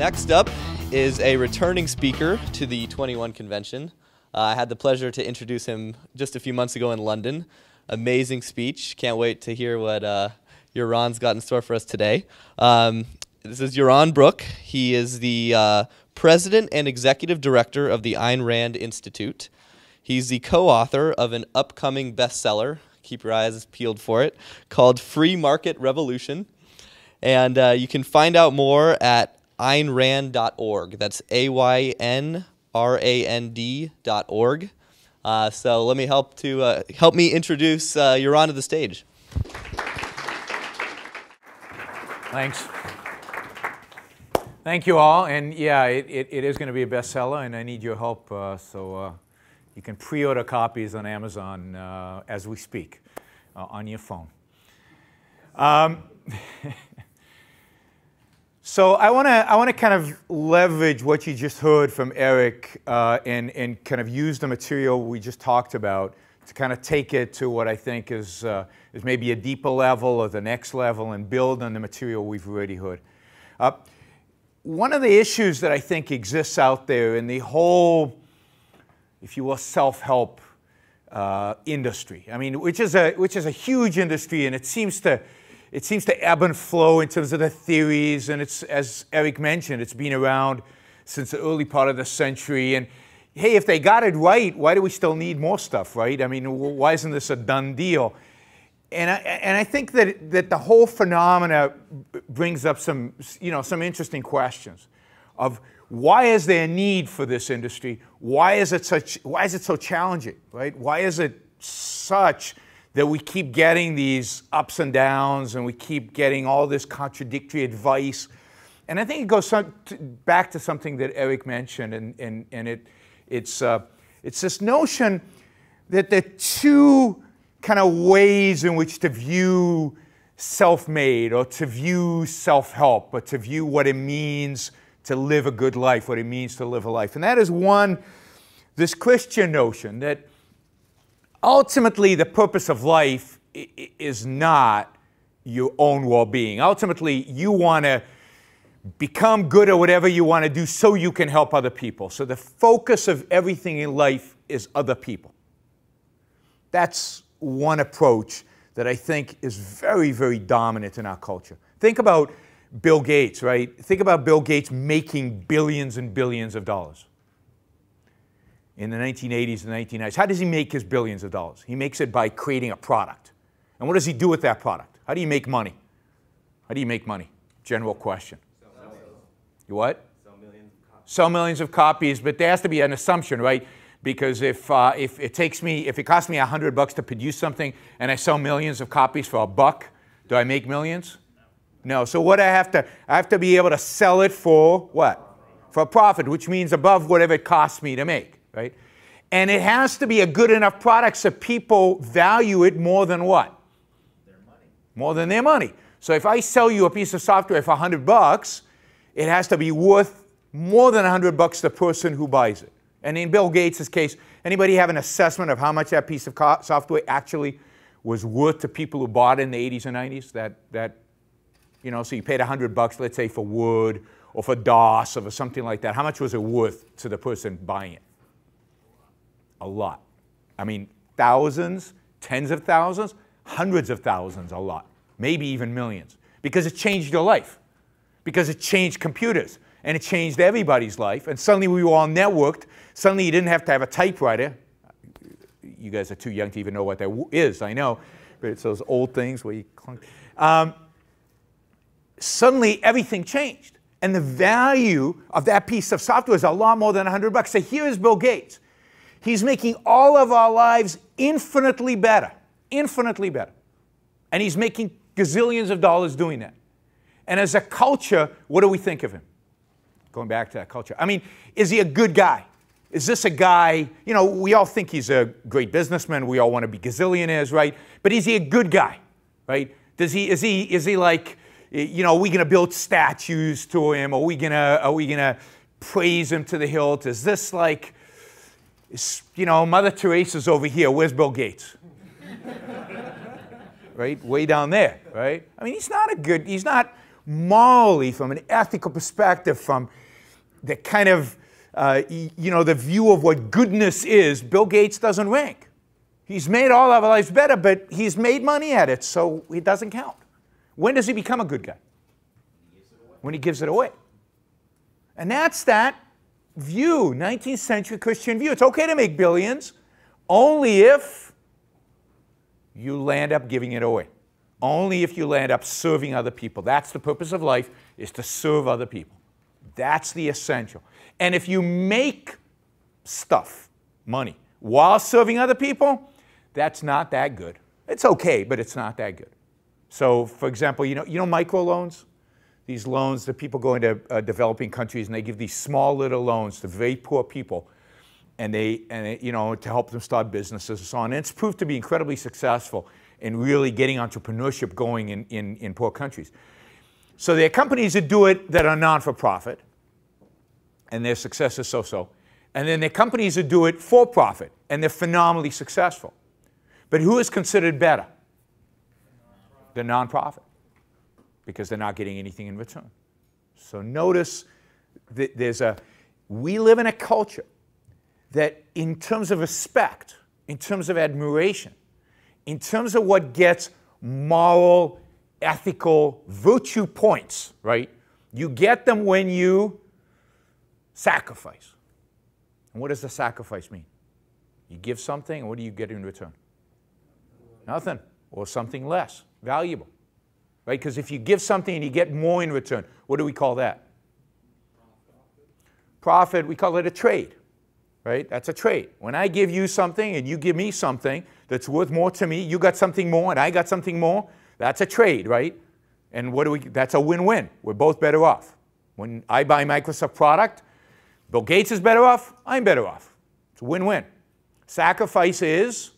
Next up is a returning speaker to the 21 convention. I had the pleasure to introduce him just a few months ago in London. Amazing speech. Can't wait to hear what Yaron's got in store for us today. This is Yaron Brook. He is the president and executive director of the Ayn Rand Institute. He's the co-author of an upcoming bestseller, keep your eyes peeled for it, called Free Market Revolution. And you can find out more at AynRand.org. That's AYNRAND.org. So let me help me introduce Yaron to the stage. Thanks. Thank you all. And yeah, it is going to be a bestseller, and I need your help so you can pre-order copies on Amazon as we speak on your phone. So I want to kind of leverage what you just heard from Eric and kind of use the material we just talked about to kind of take it to what I think is maybe a deeper level or the next level and build on the material we've already heard. One of the issues that I think exists out there in the whole, if you will, self-help industry, I mean, which is a huge industry, and it seems to ebb and flow in terms of the theories, and it's, as Eric mentioned, it's been around since the early part of the century. And hey, if they got it right, why do we still need more stuff, right? I mean, why isn't this a done deal? And I think that the whole phenomena brings up some interesting questions of why is there a need for this industry? Why is it so challenging, right? Why is it such that we keep getting these ups and downs, and we keep getting all this contradictory advice? And I think it goes back to something that Eric mentioned, and it's this notion that there are two kind of ways in which to view self-made, or to view self-help, or to view what it means to live a good life, what it means to live a life. And that is one, this Christian notion that ultimately the purpose of life is not your own well-being. Ultimately, you want to become good at whatever you want to do so you can help other people. So the focus of everything in life is other people. That's one approach that I think is very, very dominant in our culture. Think about Bill Gates, right? Think about Bill Gates making billions and billions of dollars in the 1980s and 1990s. How does he make his billions of dollars? He makes it by creating a product. And what does he do with that product? How do you make money? How do you make money? General question. You what? Sell millions of copies, but there has to be an assumption, right? Because if it costs me $100 to produce something and I sell millions of copies for $1, do I make millions? No. So what I have to be able to sell it for what? For a profit, which means above whatever it costs me to make, right? And it has to be a good enough product so people value it more than what? Their money. More than their money. So if I sell you a piece of software for $100, it has to be worth more than $100 to the person who buys it. And in Bill Gates' case, anybody have an assessment of how much that piece of software actually was worth to people who bought it in the 80s and 90s? So you paid $100, let's say, for Word or for DOS or for something like that. How much was it worth to the person buying it? A lot. I mean, thousands, tens of thousands, hundreds of thousands, a lot. Maybe even millions. Because it changed your life. Because it changed computers. And it changed everybody's life. And suddenly we were all networked. Suddenly you didn't have to have a typewriter. You guys are too young to even know what that is, I know. But it's those old things where you clunk. Suddenly everything changed. And the value of that piece of software is a lot more than $100. So here is Bill Gates. He's making all of our lives infinitely better. Infinitely better. And he's making gazillions of dollars doing that. And as a culture, what do we think of him? Going back to that culture. I mean, is he a good guy? Is this a guy, we all think he's a great businessman. We all want to be gazillionaires, right? But is he a good guy, right? Is he like, are we going to build statues to him? Are we going to praise him to the hilt? Is this like, Mother Teresa's over here. Where's Bill Gates? Right? Way down there, right? I mean, he's not morally, from an ethical perspective, from the kind of, the view of what goodness is, Bill Gates doesn't rank. He's made all of our lives better, but he's made money at it, so it doesn't count. When does he become a good guy? When he gives it away. And that's that view, 19th century Christian view. It's okay to make billions, only if you land up giving it away. Only if you land up serving other people. That's the purpose of life, is to serve other people. That's the essential. And if you make stuff, money, while serving other people, that's not that good. It's okay, but it's not that good. So, for example, you know microloans? These loans that people go into developing countries, and they give these small little loans to very poor people, and to help them start businesses and so on. And it's proved to be incredibly successful in really getting entrepreneurship going in poor countries. So there are companies that do it that are non-for-profit, and their success is so-so. And then there are companies that do it for-profit, and they're phenomenally successful. But who is considered better? The non-profit, because they're not getting anything in return. So notice that we live in a culture that, in terms of respect, in terms of admiration, in terms of what gets moral, ethical, virtue points, right? You get them when you sacrifice. And what does the sacrifice mean? You give something, and what do you get in return? Nothing, or something less valuable, right? Because if you give something and you get more in return, what do we call that? Profit, we call it a trade, right? That's a trade. When I give you something and you give me something that's worth more to me, you got something more and I got something more, that's a trade, right? And that's a win-win. We're both better off. When I buy Microsoft product, Bill Gates is better off, I'm better off. It's a win-win. Sacrifice is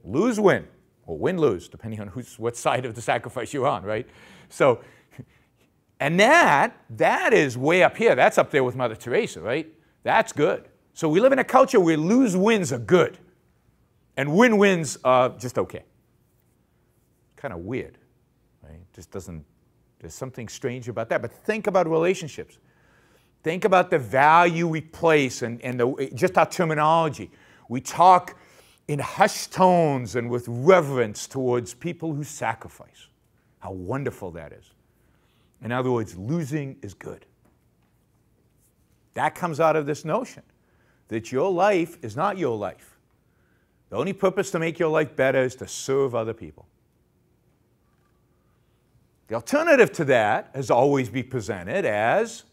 lose-win, or win-lose, depending on what side of the sacrifice you're on, right? So, and that is way up here. That's up there with Mother Teresa, right? That's good. So we live in a culture where lose-wins are good, and win-wins are just okay. Kind of weird, right? Just doesn't, there's something strange about that. But think about relationships. Think about the value we place and just our terminology. We talk in hushed tones and with reverence towards people who sacrifice. How wonderful that is. In other words, losing is good. That comes out of this notion that your life is not your life. The only purpose to make your life better is to serve other people. The alternative to that has always been presented as,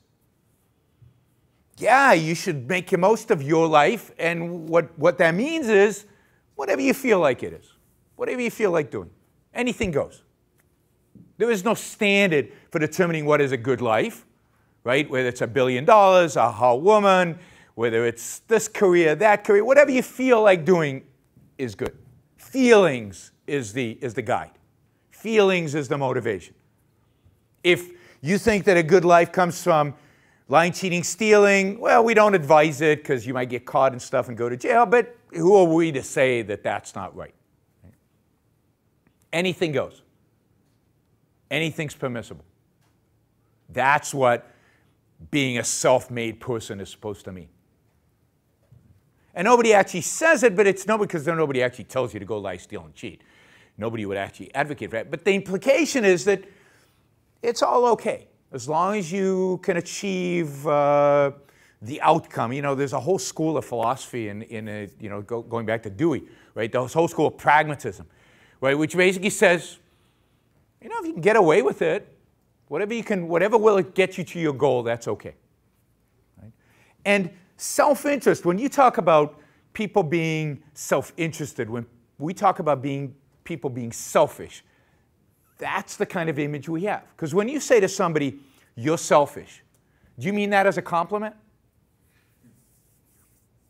yeah, you should make the most of your life, and what that means is whatever you feel like it is, whatever you feel like doing, anything goes. There is no standard for determining what is a good life, right? Whether it's $1 billion, a hot woman, whether it's this career, that career, whatever you feel like doing is good. Feelings is the guide. Feelings is the motivation. If you think that a good life comes from lying, cheating, stealing, well, we don't advise it because you might get caught and stuff and go to jail, but who are we to say that that's not right? Anything goes. Anything's permissible. That's what being a self-made person is supposed to mean. And nobody actually says it, but it's nobody, because nobody actually tells you to go lie, steal, and cheat. Nobody would actually advocate for that. But the implication is that it's all okay, as long as you can achieve the outcome. You know, there's a whole school of philosophy going back to Dewey, right? The whole school of pragmatism, right? Which basically says, you know, if you can get away with it, whatever will get you to your goal, that's okay. Right? And self-interest, when you talk about people being self-interested, when we talk about people being selfish, that's the kind of image we have. Because when you say to somebody, you're selfish, do you mean that as a compliment?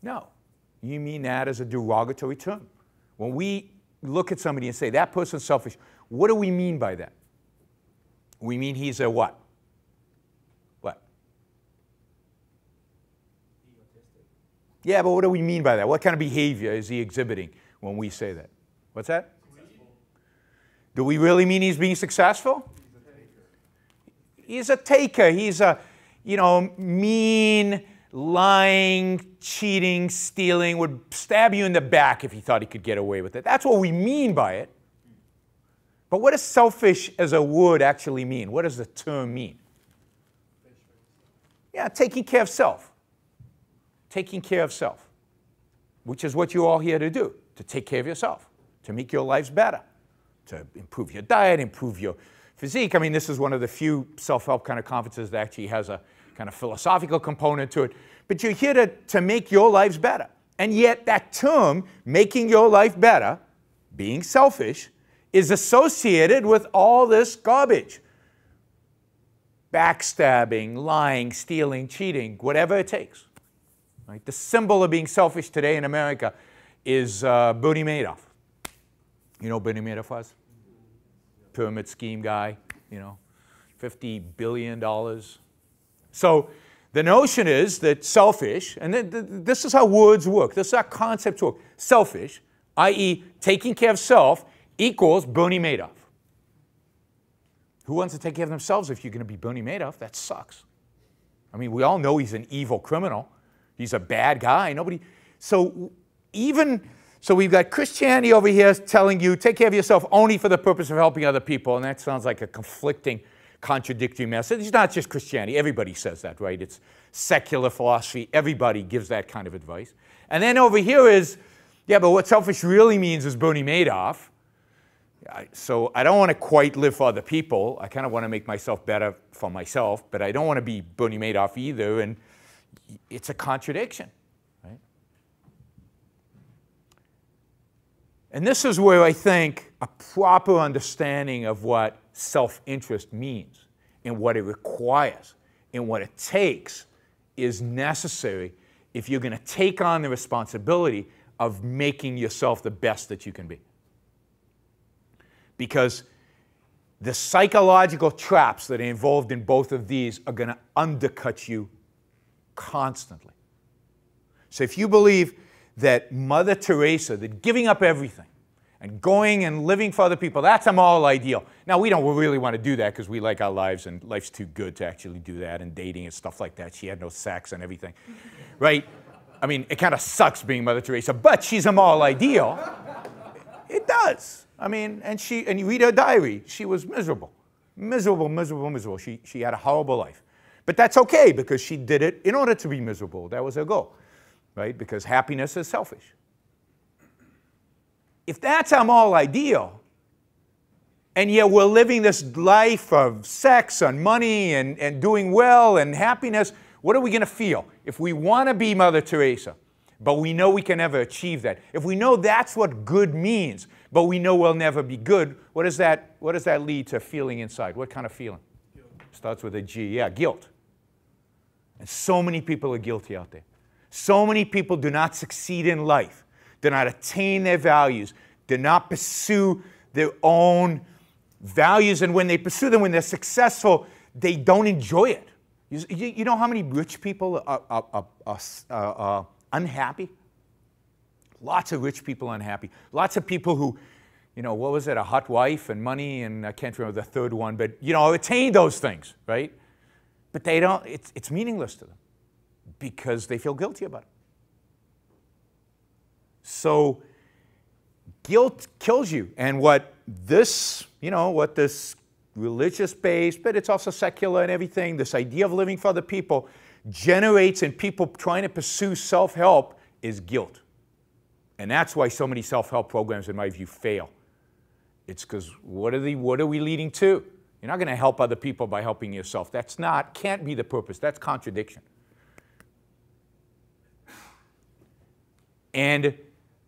No. You mean that as a derogatory term. When we look at somebody and say, that person's selfish, what do we mean by that? We mean he's a what? What? Egotistic. Yeah, but what do we mean by that? What kind of behavior is he exhibiting when we say that? What's that? Do we really mean he's being successful? He's a taker. He's a, mean, lying, cheating, stealing, would stab you in the back if he thought he could get away with it. That's what we mean by it. But what does selfish as a word actually mean? What does the term mean? Yeah, taking care of self. Taking care of self, which is what you're all here to do, to take care of yourself, to make your lives better, to improve your diet, improve your physique. I mean, this is one of the few self-help kind of conferences that actually has a kind of philosophical component to it. But you're here to make your lives better. And yet that term, making your life better, being selfish, is associated with all this garbage. Backstabbing, lying, stealing, cheating, whatever it takes. Right? The symbol of being selfish today in America is Bernie Madoff. You know who Bernie Madoff was? Pyramid scheme guy, $50 billion. So the notion is that selfish, and this is how words work, this is how concepts work. Selfish, i.e. taking care of self, equals Bernie Madoff. Who wants to take care of themselves if you're going to be Bernie Madoff? That sucks. I mean, we all know he's an evil criminal. He's a bad guy. So we've got Christianity over here telling you, take care of yourself only for the purpose of helping other people. And that sounds like a conflicting, contradictory message. It's not just Christianity. Everybody says that, right? It's secular philosophy. Everybody gives that kind of advice. And then over here is, yeah, but what selfish really means is Bernie Madoff. So I don't want to quite live for other people. I kind of want to make myself better for myself, but I don't want to be Bernie Madoff either. And it's a contradiction, right? And this is where I think a proper understanding of what self-interest means and what it requires and what it takes is necessary if you're going to take on the responsibility of making yourself the best that you can be. Because the psychological traps that are involved in both of these are going to undercut you constantly. So if you believe that Mother Teresa, that giving up everything and going and living for other people, that's a moral ideal. Now, we don't really want to do that because we like our lives and life's too good to actually do that, and dating and stuff like that. She had no sex and everything, right? I mean, it kind of sucks being Mother Teresa, but she's a moral ideal. It does. I mean, and you read her diary, she was miserable. Miserable, miserable, miserable. She had a horrible life. But that's okay because she did it in order to be miserable. That was her goal, right? Because happiness is selfish. If that's our moral ideal, and yet we're living this life of sex and money and doing well and happiness, what are we going to feel? If we want to be Mother Teresa, but we know we can never achieve that. If we know that's what good means, but we know we'll never be good, what does that lead to feeling inside? What kind of feeling? Guilt. Starts with a G. Yeah, guilt. And so many people are guilty out there. So many people do not succeed in life, do not attain their values, do not pursue their own values, and when they pursue them, when they're successful, they don't enjoy it. You know how many rich people are unhappy? Lots of rich people unhappy. Lots of people who, what was it, a hot wife and money, and I can't remember the third one, but, attain those things, right? But they don't, it's meaningless to them because they feel guilty about it. So guilt kills you. And what this religious-based, but it's also secular and everything, this idea of living for other people generates in people trying to pursue self-help is guilt. And that's why so many self-help programs, in my view, fail. It's because what are we leading to? You're not going to help other people by helping yourself. Can't be the purpose. That's contradiction. And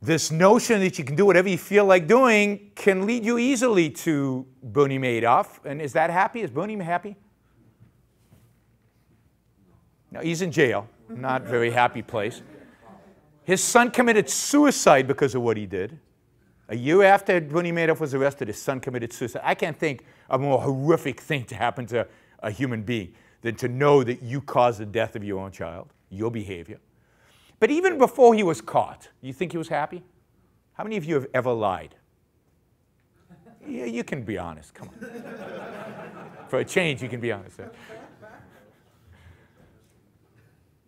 this notion that you can do whatever you feel like doing can lead you easily to Bernie Madoff. And is that happy? Is Bernie happy? No, he's in jail. Not a very happy place. His son committed suicide because of what he did. A year after Bernie Madoff was arrested, his son committed suicide. I can't think of a more horrific thing to happen to a human being than to know that you caused the death of your own child, your behavior. But even before he was caught, you think he was happy? How many of you have ever lied? Yeah, you can be honest. Come on. For a change, you can be honest.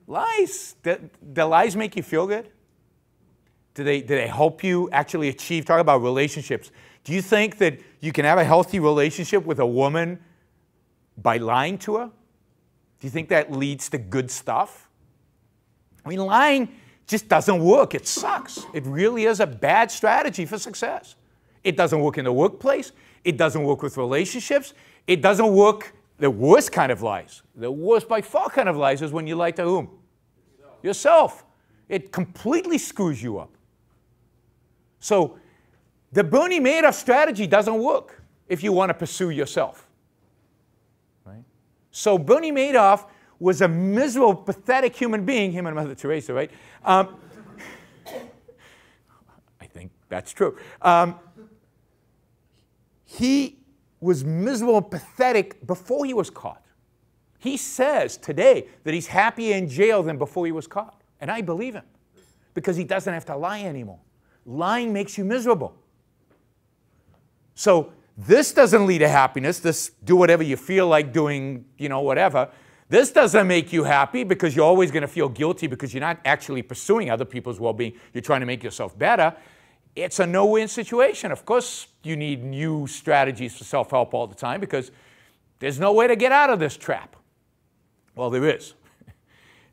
Lies. Do lies make you feel good? Do they help you actually achieve? Talk about relationships. Do you think that you can have a healthy relationship with a woman by lying to her? Do you think that leads to good stuff? I mean, lying just doesn't work. It sucks. It really is a bad strategy for success. It doesn't work in the workplace. It doesn't work with relationships. It doesn't work, the worst kind of lies. The worst by far kind of lies is when you lie to whom? Yourself. It completely screws you up. So the Bernie Madoff strategy doesn't work if you want to pursue yourself. Right? So Bernie Madoff was a miserable, pathetic human being, him and Mother Teresa, right? I think that's true. He was miserable and pathetic before he was caught. He says today that he's happier in jail than before he was caught. And I believe him because he doesn't have to lie anymore. Lying makes you miserable. So this doesn't lead to happiness. This do whatever you feel like doing, whatever. This doesn't make you happy because you're always going to feel guilty because you're not actually pursuing other people's well-being. You're trying to make yourself better. It's a no-win situation. Of course, you need new strategies for self-help all the time because there's no way to get out of this trap. Well, there is.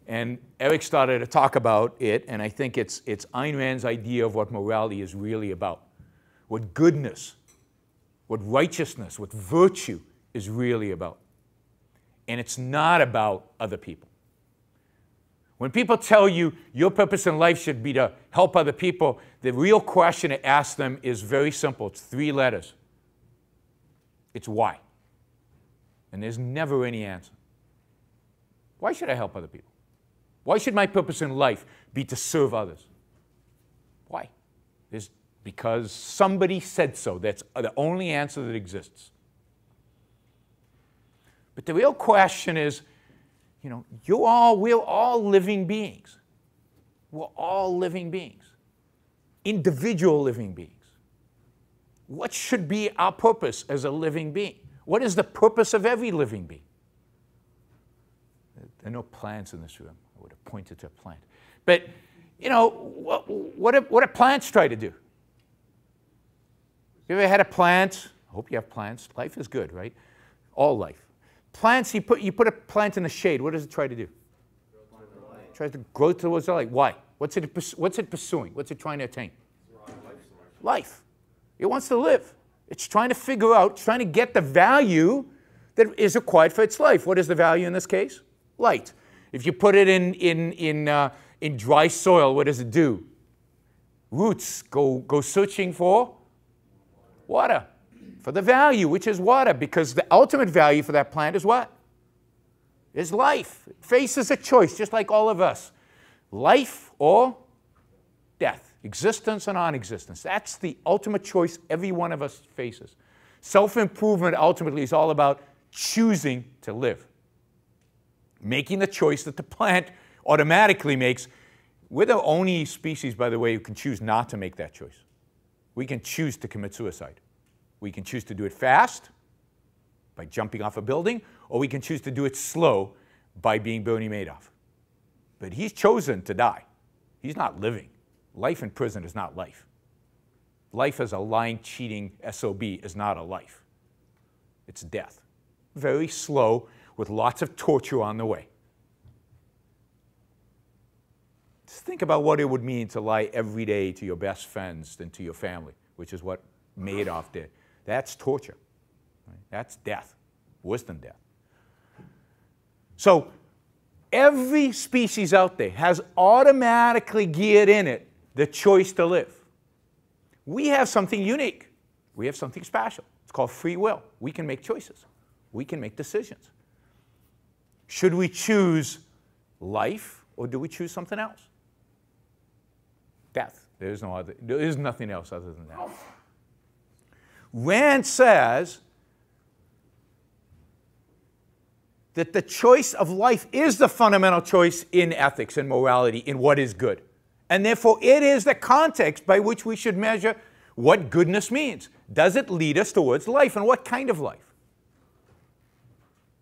And Eric started to talk about it, and I think it's Ayn Rand's idea of what morality is really about, what goodness, what righteousness, what virtue is really about. And it's not about other people. When people tell you your purpose in life should be to help other people, the real question to ask them is very simple. It's 3 letters. It's why. And there's never any answer. Why should I help other people? Why should my purpose in life be to serve others? Why? It's because somebody said so. That's the only answer that exists. But the real question is, we're all living beings. We're all living beings. Individual living beings. What should be our purpose as a living being? What is the purpose of every living being? There are no plants in this room. I would have pointed to a plant. But, what do plants try to do? You ever had a plant? I hope you have plants. Life is good, right? All life. Plants, you put a plant in the shade. What does it try to do? It tries to grow towards the light. Why? What's it pursuing? What's it trying to attain? Life. It wants to live. It's trying to figure out, trying to get the value that is required for its life. What is the value in this case? Light. If you put it in dry soil, what does it do? Roots go searching for water. For the value, which is water, because the ultimate value for that plant is what? Is life. It faces a choice, just like all of us. Life or death. Existence or non-existence. That's the ultimate choice every one of us faces. Self-improvement ultimately is all about choosing to live. Making the choice that the plant automatically makes. We're the only species, by the way, who can choose not to make that choice. We can choose to commit suicide. We can choose to do it fast, by jumping off a building, or we can choose to do it slow by being Bernie Madoff. But he's chosen to die. He's not living. Life in prison is not life. Life as a lying, cheating SOB is not a life. It's death. Very slow, with lots of torture on the way. Just think about what it would mean to lie every day to your best friends and to your family, which is what Madoff did. That's torture. Right? That's death. Worse than death. So every species out there has automatically geared in it the choice to live. We have something unique. We have something special. It's called free will. We can make choices. We can make decisions. Should we choose life or do we choose something else? Death. There is nothing else other than that. Rand says that the choice of life is the fundamental choice in ethics and morality, in what is good. And therefore, it is the context by which we should measure what goodness means. Does it lead us towards life, and what kind of life?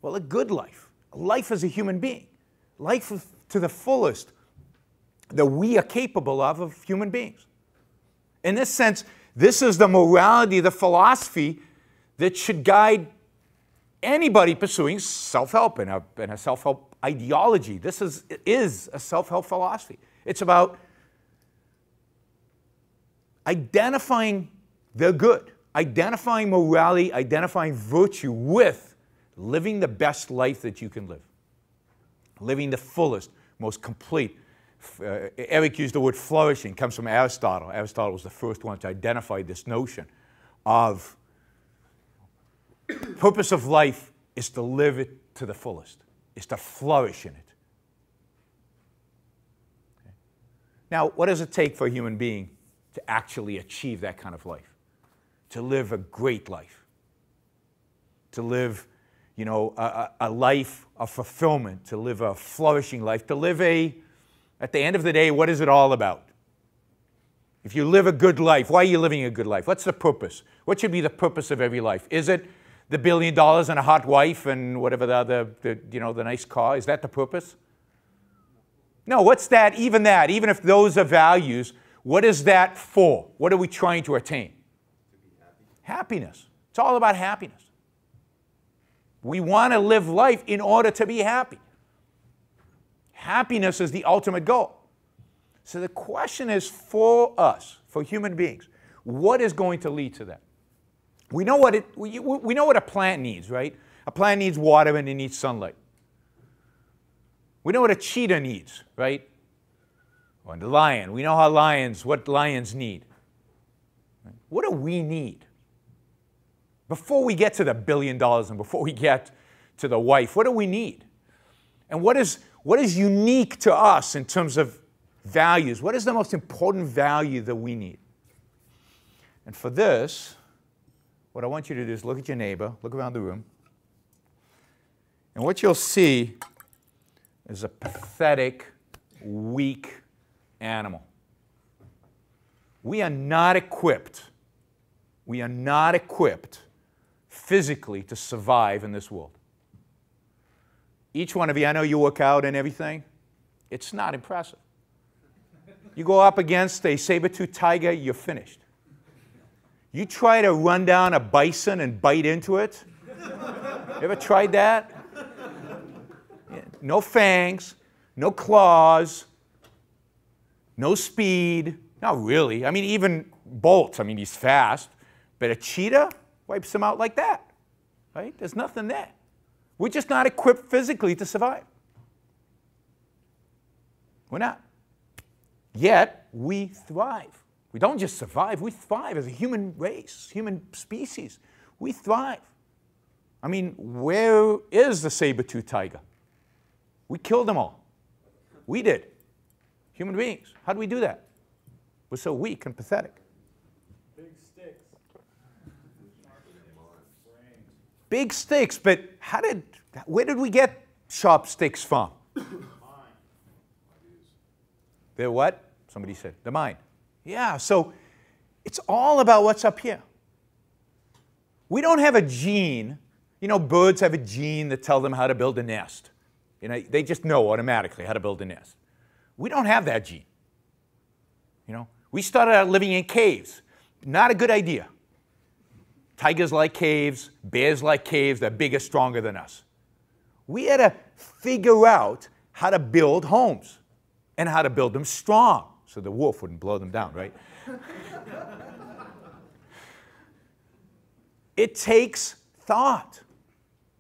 Well, a good life. A life as a human being. Life to the fullest that we are capable of human beings. In this sense, this is the morality, the philosophy that should guide anybody pursuing self-help and a self-help ideology. This is a self-help philosophy. It's about identifying the good, identifying morality, identifying virtue with living the best life that you can live. Living the fullest, most complete. Eric used the word flourishing. It comes from Aristotle. Aristotle was the first one to identify this notion of purpose of life is to live it to the fullest, is to flourish in it. Okay. Now, what does it take for a human being to actually achieve that kind of life? To live a great life. To live, you know, a life of fulfillment, to live a flourishing life, to live at the end of the day, what is it all about? If you live a good life, why are you living a good life? What's the purpose? What should be the purpose of every life? Is it the $1 billion and a hot wife and whatever the nice car? Is that the purpose? No, what's that? Even if those are values, what is that for? What are we trying to attain? To be happy. Happiness. It's all about happiness. We want to live life in order to be happy. Happiness is the ultimate goal. So the question is for us, for human beings, what is going to lead to that? We know what a plant needs, right? A plant needs water and it needs sunlight. We know what a cheetah needs, right? Or the lion. We know what lions need. What do we need? Before we get to the $1 billion and before we get to the wife, what do we need? And what is unique to us in terms of values? What is the most important value that we need? And for this, what I want you to do is look at your neighbor, look around the room, and what you'll see is a pathetic, weak animal. We are not equipped physically to survive in this world. Each one of you, I know you work out and everything. It's not impressive. You go up against a saber-toothed tiger, you're finished. You try to run down a bison and bite into it. You ever tried that? Yeah. No fangs, no claws, no speed. Not really. I mean, even Bolt, I mean, he's fast. But a cheetah wipes him out like that. Right? There's nothing there. We're just not equipped physically to survive. We're not. Yet, we thrive. We don't just survive, we thrive as a human race, human species. We thrive. I mean, where is the saber-toothed tiger? We killed them all. We did. Human beings. How do we do that? We're so weak and pathetic. Big sticks. Big sticks, but where did we get sharp sticks from? They're what? Somebody said, the mind. Yeah, so it's all about what's up here. We don't have a gene. You know, birds have a gene that tells them how to build a nest. You know, they just know automatically how to build a nest. We don't have that gene. You know, we started out living in caves. Not a good idea. Tigers like caves, bears like caves, they're bigger, stronger than us. We had to figure out how to build homes and how to build them strong so the wolf wouldn't blow them down, right? It takes thought.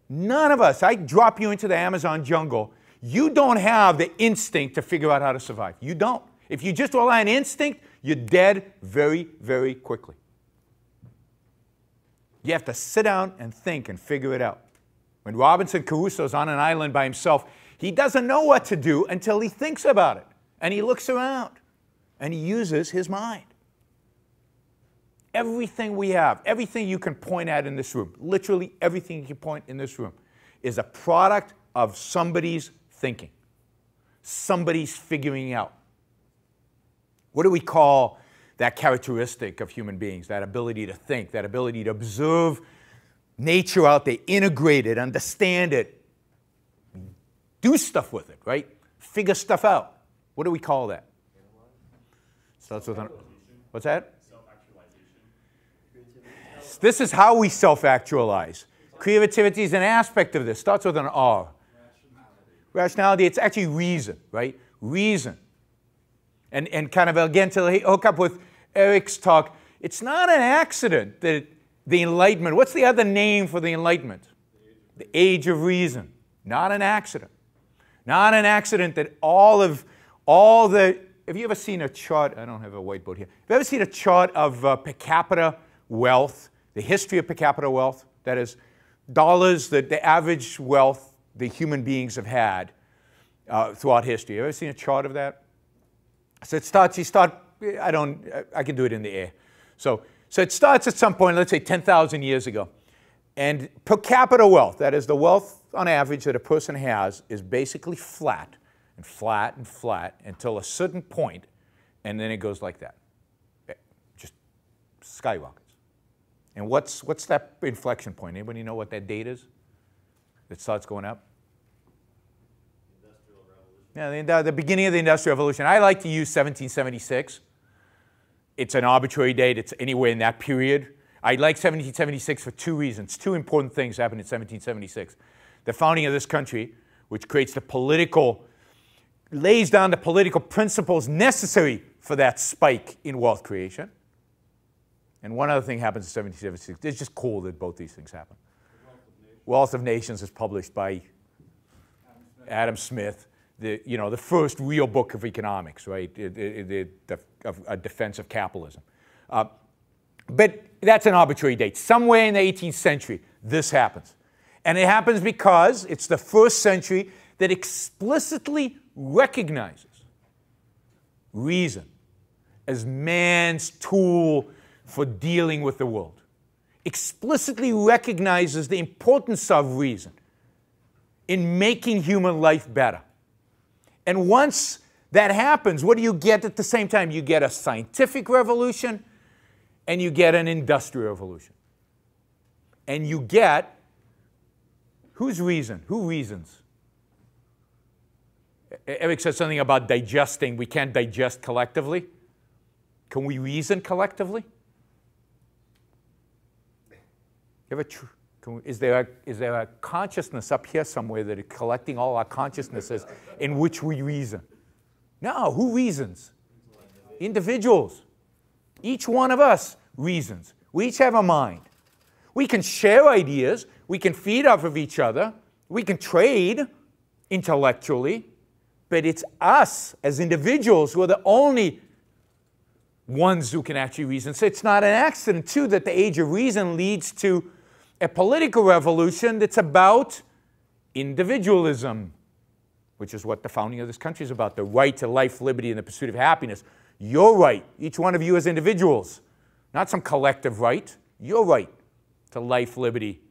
None of us, I drop you into the Amazon jungle, you don't have the instinct to figure out how to survive. You don't. If you just rely on instinct, you're dead very, very quickly. You have to sit down and think and figure it out. When Robinson Crusoe's on an island by himself, he doesn't know what to do until he thinks about it. And he looks around. And he uses his mind. Everything we have, everything you can point at in this room, literally everything you can point in this room, is a product of somebody's thinking. Somebody's figuring out. What do we call that characteristic of human beings, that ability to think, that ability to observe nature out there, integrate it, understand it, do stuff with it, right? Figure stuff out. What do we call that? Starts with an, what's that? Self-actualization. This is how we self-actualize. Creativity is an aspect of this. Starts with an R. Rationality, it's actually reason, right? Reason. And kind of, again, to hook up with Eric's talk, it's not an accident that the Enlightenment, what's the other name for the Enlightenment? The Age of Reason. Not an accident. Not an accident that all the, have you ever seen a chart, I don't have a whiteboard here, have you ever seen a chart of per capita wealth, the history of per capita wealth? That is, dollars, the average wealth the human beings have had throughout history. Have you ever seen a chart of that? So it starts, I can do it in the air. So it starts at some point, let's say 10,000 years ago. And per capita wealth, that is the wealth on average that a person has, is basically flat and flat and flat until a certain point, and then it goes like that. It just skyrockets. And what's that inflection point? Anybody know what that date is? That starts going up? Industrial Revolution. Yeah, the beginning of the Industrial Revolution. I like to use 1776. It's an arbitrary date. It's anywhere in that period. I like 1776 for two reasons. Two important things happened in 1776. The founding of this country, which creates the political, lays down the political principles necessary for that spike in wealth creation. And one other thing happens in 1776. It's just cool that both these things happen. Wealth of Nations is published by Adam Smith, the first real book of economics, right? A defense of capitalism. But that's an arbitrary date. Somewhere in the 18th century, this happens. And it happens because it's the first century that explicitly recognizes reason as man's tool for dealing with the world. Explicitly recognizes the importance of reason in making human life better. And once that happens, what do you get at the same time? You get a scientific revolution and you get an industrial revolution. And you get, whose reason? Who reasons? Eric said something about digesting. We can't digest collectively. Can we reason collectively? Is there a consciousness up here somewhere that is collecting all our consciousnesses in which we reason? No, who reasons? Individuals. Each one of us reasons. We each have a mind. We can share ideas. We can feed off of each other. We can trade intellectually. But it's us as individuals who are the only ones who can actually reason. So it's not an accident, too, that the Age of Reason leads to a political revolution that's about individualism, which is what the founding of this country is about, the right to life, liberty, and the pursuit of happiness. Your right, each one of you as individuals, not some collective right, your right to life, liberty,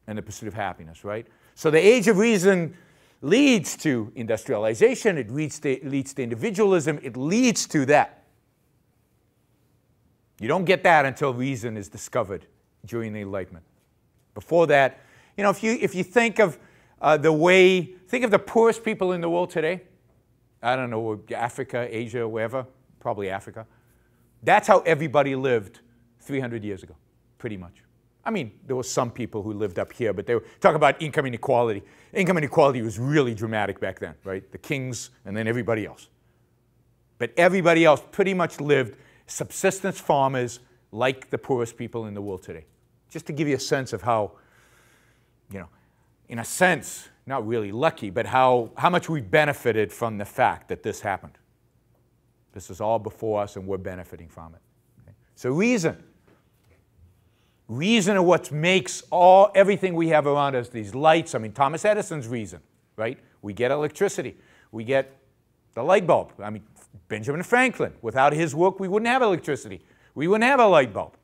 and the pursuit of happiness, right? So the Age of Reason leads to industrialization, it leads to individualism, it leads to that. You don't get that until reason is discovered during the Enlightenment. Before that, if you think of think of the poorest people in the world today, I don't know, Africa, Asia, wherever, probably Africa. That's how everybody lived 300 years ago, pretty much. I mean, there were some people who lived up here, but they were talking about income inequality. Income inequality was really dramatic back then, right? The kings and then everybody else. But everybody else pretty much lived subsistence farmers like the poorest people in the world today. Just to give you a sense of how, in a sense, not really lucky, but how much we benefited from the fact that this happened. This is all before us and we're benefiting from it. Okay? So reason. Reason of what makes everything we have around us, these lights. I mean, Thomas Edison's reason, right? We get electricity. We get the light bulb. I mean, Benjamin Franklin. Without his work, we wouldn't have electricity. We wouldn't have a light bulb.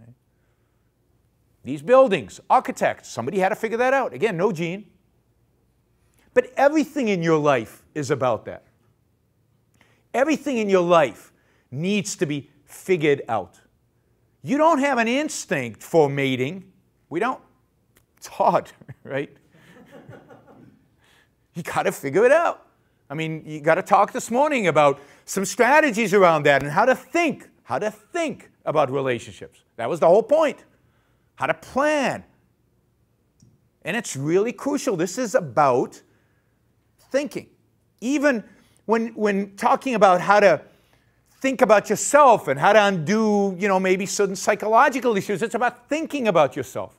Okay? These buildings, architects, somebody had to figure that out. Again, no gene. But everything in your life is about that. Everything in your life needs to be figured out. You don't have an instinct for mating. We don't. It's hard, right? You got to figure it out. I mean, you got to talk this morning about some strategies around that and how to think about relationships. That was the whole point. How to plan. And it's really crucial. This is about thinking. Even when talking about how to think about yourself and how to undo, you know, maybe certain psychological issues, it's about thinking about yourself.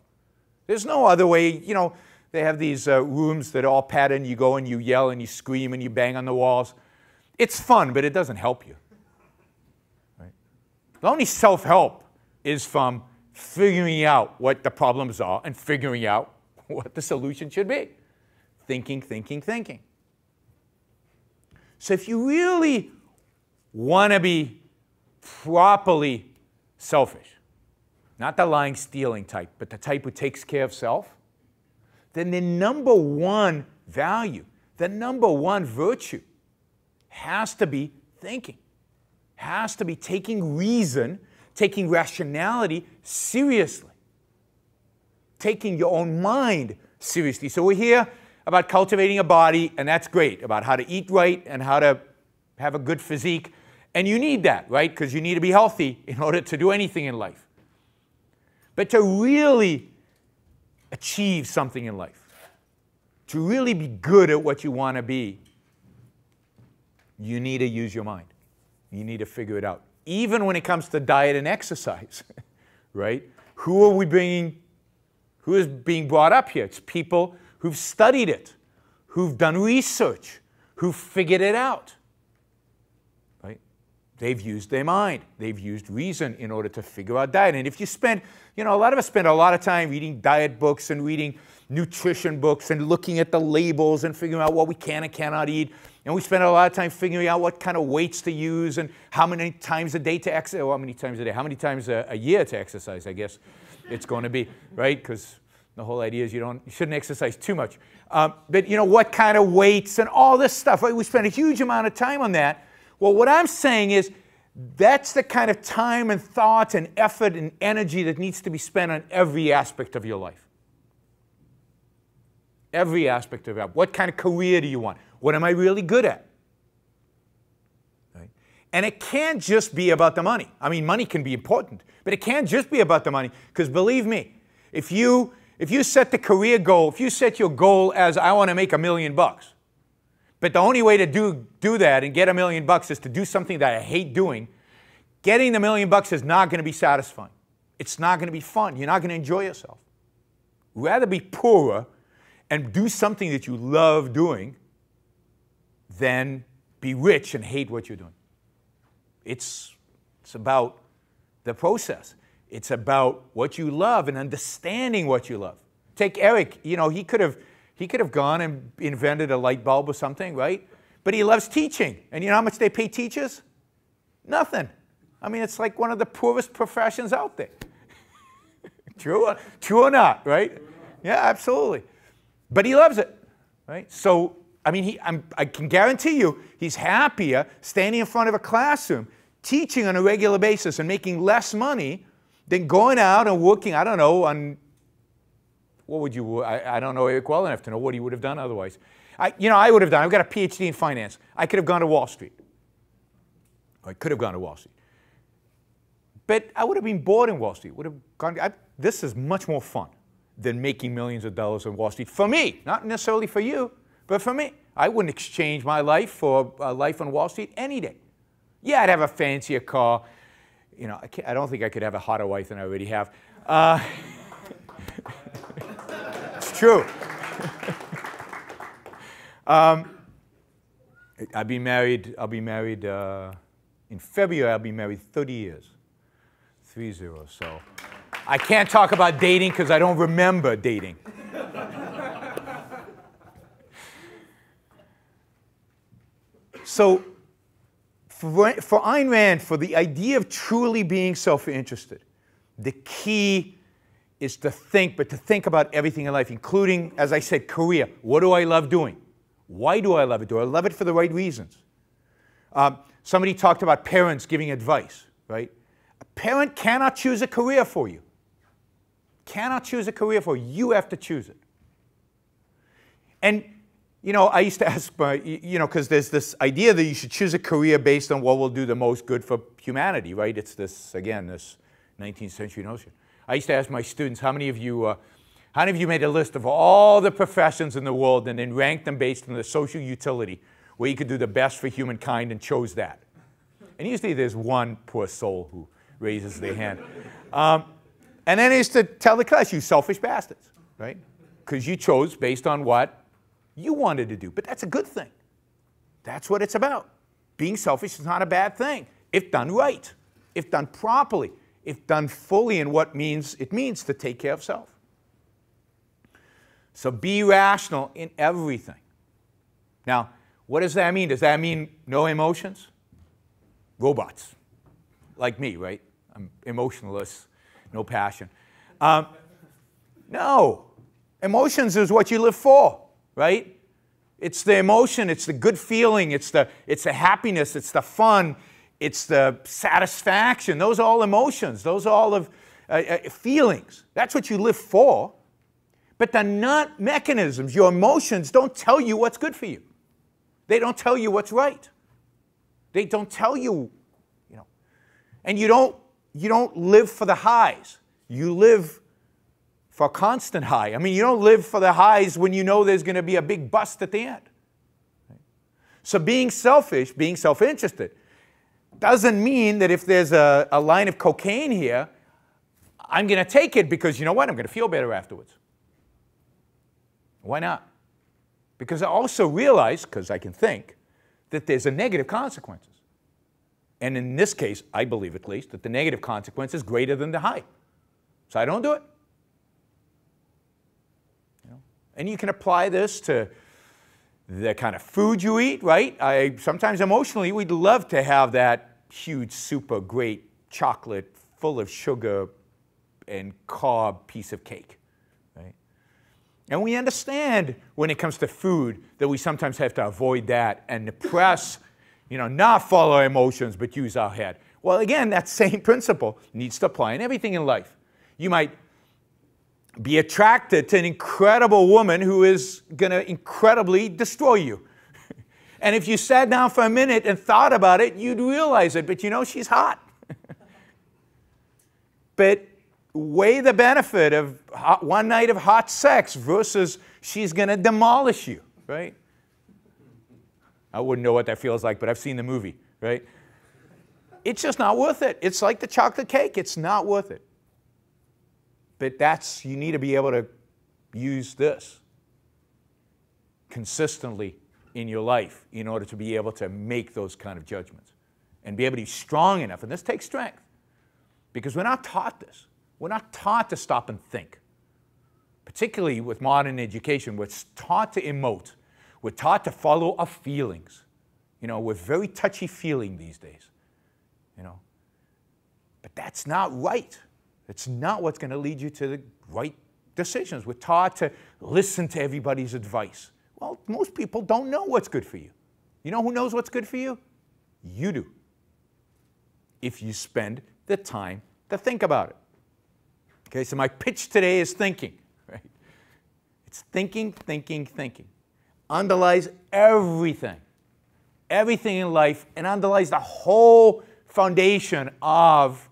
There's no other way. You know, they have these rooms that are all patterned. You go and you yell and you scream and you bang on the walls. It's fun, but it doesn't help you. Right? The only self-help is from figuring out what the problems are and figuring out what the solution should be. Thinking, thinking, thinking. So if you really want to be properly selfish, not the lying, stealing type, but the type who takes care of self, then the number one value, the number one virtue has to be thinking. Has to be taking reason, taking rationality seriously. Taking your own mind seriously. So we're here about cultivating a body, and that's great, about how to eat right and how to have a good physique. And you need that, right? Because you need to be healthy in order to do anything in life. But to really achieve something in life, to really be good at what you want to be, you need to use your mind. You need to figure it out. Even when it comes to diet and exercise, right? Who is being brought up here? It's people who've studied it, who've done research, who've figured it out. Right? They've used their mind. They've used reason in order to figure out diet. And if you spend, you know, a lot of us spend a lot of time reading diet books and reading nutrition books and looking at the labels and figuring out what we can and cannot eat. And we spend a lot of time figuring out what kind of weights to use and how many times a day to exercise, or how many times a day, how many times a year to exercise, I guess it's going to be, right? Because the whole idea is you shouldn't exercise too much. But you know, what kind of weights and all this stuff, right? We spend a huge amount of time on that. Well, what I'm saying is that's the kind of time and thought and effort and energy that needs to be spent on every aspect of your life. Every aspect of it. What kind of career do you want? What am I really good at? Right? And it can't just be about the money. I mean, money can be important, but it can't just be about the money. Because believe me, if you set the career goal, if you set your goal as I want to make $1 million, but the only way to do that and get $1 million is to do something that I hate doing, getting the $1 million is not going to be satisfying. It's not going to be fun. You're not going to enjoy yourself. Rather be poorer and do something that you love doing than be rich and hate what you're doing. It's about the process. It's about what you love and understanding what you love. Take Eric. You know, he could have gone and invented a light bulb or something, right? But he loves teaching. And you know how much they pay teachers? Nothing. I mean, it's like one of the poorest professions out there. True or not, right? Yeah, absolutely. But he loves it, right? So, I mean, I can guarantee you he's happier standing in front of a classroom, teaching on a regular basis and making less money than going out and working, I don't know, on, what would you, I don't know Eric well enough to know what he would have done otherwise. I would have done, I've got a Ph.D. in finance. I could have gone to Wall Street. I could have gone to Wall Street. But I would have been bored in Wall Street. This is much more fun than making millions of dollars on Wall Street. For me, not necessarily for you, but for me. I wouldn't exchange my life for a life on Wall Street any day. Yeah, I'd have a fancier car. You know, I don't think I could have a hotter wife than I already have. It's true. I'll be married in February. I'll be married 30 years. 30. So I can't talk about dating because I don't remember dating. So for Ayn Rand, for the idea of truly being self-interested, the key is to think, but to think about everything in life, including, as I said, career. What do I love doing? Why do I love it? Do I love it for the right reasons? Somebody talked about parents giving advice, right? A parent cannot choose a career for you. Cannot choose a career for you. You have to choose it. And, you know, I used to ask my, you know, because there's this idea that you should choose a career based on what will do the most good for humanity, right? It's this, again, this 19th century notion. I used to ask my students, how many of you made a list of all the professions in the world and then ranked them based on the social utility where you could do the best for humankind and chose that? And usually there's one poor soul who raises their hand. And then I used to tell the class, you selfish bastards, right? Because you chose based on what you wanted to do. But that's a good thing. That's what it's about. Being selfish is not a bad thing if done right, if done properly, if done fully in what it means to take care of self. So be rational in everything. Now, what does that mean? Does that mean no emotions? Robots, like me, right? I'm emotionless, no passion. No. Emotions is what you live for, right? It's the emotion, it's the good feeling, it's the happiness, it's the fun, it's the satisfaction. Those are all emotions. Those are all of feelings. That's what you live for. But they're not mechanisms. Your emotions don't tell you what's good for you. They don't tell you what's right. They don't tell you, you know. And you don't live for the highs. You live for a constant high. I mean, you don't live for the highs when you know there's going to be a big bust at the end. Right? So being selfish, being self-interested, doesn't mean that if there's a line of cocaine here, I'm going to take it because, you know what, I'm going to feel better afterwards. Why not? Because I also realize, because I can think, that there's a negative consequences. And in this case, I believe at least, that the negative consequence is greater than the high. So I don't do it. You know? And you can apply this to the kind of food you eat, right? Sometimes emotionally, we'd love to have that huge, super great chocolate full of sugar and carb piece of cake. And we understand when it comes to food that we sometimes have to avoid that and suppress, you know, not follow our emotions but use our head. Well, again, that same principle needs to apply in everything in life. You might be attracted to an incredible woman who is going to incredibly destroy you. And if you sat down for a minute and thought about it, you'd realize it. But you know, she's hot. But weigh the benefit of one night of hot sex versus she's going to demolish you, right? I wouldn't know what that feels like, but I've seen the movie, right? It's just not worth it. It's like the chocolate cake. It's not worth it. But you need to be able to use this consistently in your life in order to be able to make those kind of judgments and be able to be strong enough. And this takes strength because we're not taught this. We're not taught to stop and think. Particularly with modern education, we're taught to emote. We're taught to follow our feelings. You know, we're very touchy-feeling these days. You know, but that's not right. It's not what's going to lead you to the right decisions. We're taught to listen to everybody's advice. Well, most people don't know what's good for you. You know who knows what's good for you? You do. If you spend the time to think about it. Okay, so my pitch today is thinking, right? It's thinking, thinking, thinking. Underlies everything. Everything in life, and underlies the whole foundation of